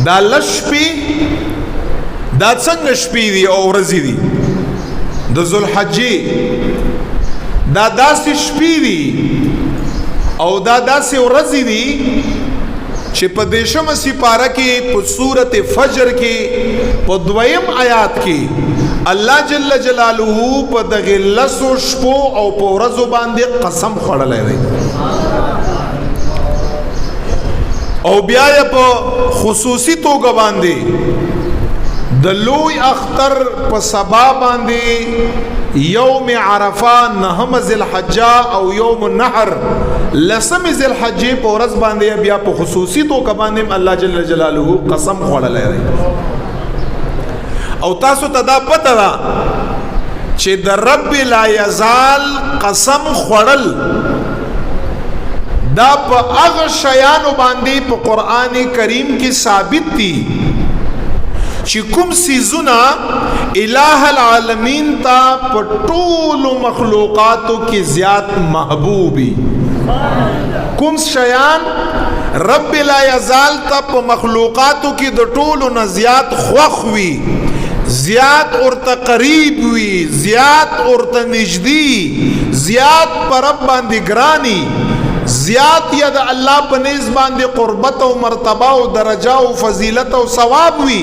دا لشپی دا څنګه شپې دي او ورځې دي د ذوالحجې دا داسې شپې دي او دا داسې ورځې دي چې په دیشمه سپاره کې په سورت فجر کې په 2 آیات کې الله جل جلاله په دغه لسو شپو او په ورځو باندې قسم خوړلی دی او بیا یې په خصوصي توګه باندې د لوی اختر په سبا باندې یوم عرفه 9 ذوالحجه او یوم النحر 10 ذوالحجه په ورځ باندې بیا په خصوصي توګه باندې الله جل جلاله قسم خوړلی دی او تاسو ته دا پته ده چې د رب لا یزال قسم خوړل دا په هغه شیانو باندې په قرآن کریم کې ثابت دي چې کوم سیزونه الہ العالمین تا په ټولو مخلوقاتو کې زیات محبوبي کوم شیان رب لا یزال تا په مخلوقاتو کې د ټولو نه زیات خوښ وي زیات ورته قریب وي زیات ورته نږدې زیات پر رب باندې ګرانی زیات یا د الله په نس باندې قربت او مرتبه او درجه او فضیلت او ثواب وي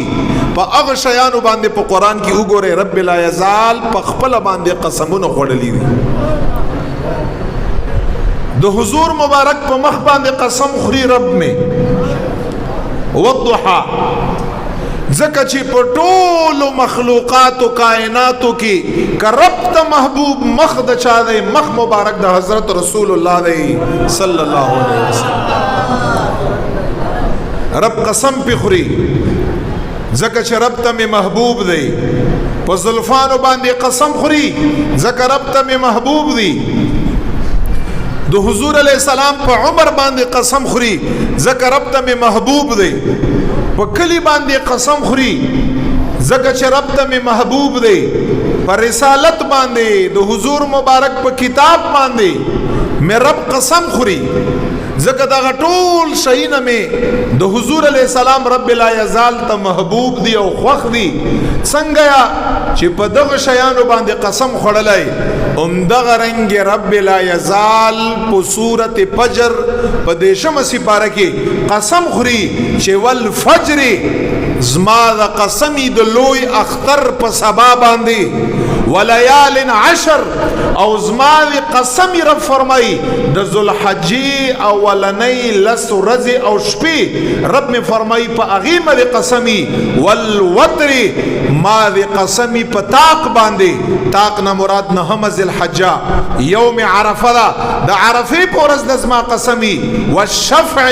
په هغه شیانو باندې په قران کې وګوره رب لا یزال په خپل باندې قسمونه خوړلي دي د حضور مبارک په مخ باندې قسم خوري رب می والضحى ځکه چې په ټولو مخلوقاتو کائناتو کې رب ته محبوب مخ د چا دی مخ مبارک د حضرت رسول الله دی صلی الله علیه وسلم رب قسم پی خوري ځکه چې رب ته محبوب دی په زلفانو باندې قسم خوري ځکه رب ته محبوب دی د حضور علیہ السلام په عمر باندې قسم خوري ځکه رب ته محبوب دی په کلی باندې قسم خوري ځکه چې رب ته محبوب دی په رسالت باندې د حضور مبارک په کتاب باندې مې رب قسم خوري ځکه دا ټول شیونه مې د حضور علیہ السلام رب لا یزال ته محبوب دی او خوښ دی څنګه چې په دغه شیانو باندې قسم خوړلای دغه رنګ رب لا یزال په سورت فجر په دیشمه سپاره کې قسم خوري چې والفجر زما د قسمی د لوی اختر په سبا باندې وليال 10 او زما د قسمی رب فرمای د ذوالحجې اولنۍ لس ورځې او شپې رب می فرمای په هغې مې قسمی والوتر ما د قسمی په طاق باندې طاق نه مراد 9 ذوالحجه یوم عرفه ده د عرفې په ورځ د زما قسمی والشفع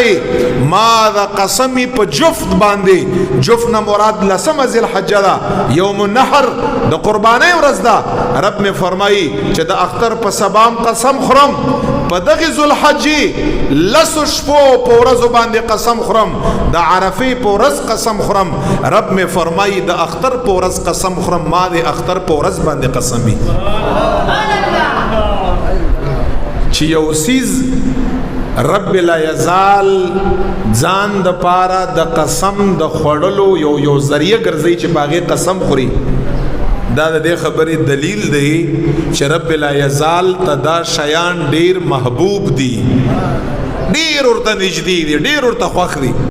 ما د قسمی په جفت باندې جفت نه مراد 10 ذوالحجه ده یوم النحر د قربانۍ ورځ ده رب می فرمایي چې د اختر په سبام قسم خورم په دغه ذوالحجې لسو شپو په ورځو باندې قسم خورم د عرفې په ورځ قسم خورم رب می فرمایي د اختر په ورځ قسم خورم ما د اختر په ورځ باندې قسمي چې یو سیز رب لا یزال ځان د پاره د قسم د خوړلو یو ذریعہ ګرځي چې باغې قسم خوري دا د دې خبرې دلیل دی چې رب لا یزال ته دا شیان ډیر محبوب دي ډیر ورته نږدې دي ډیر ورته خوښ دي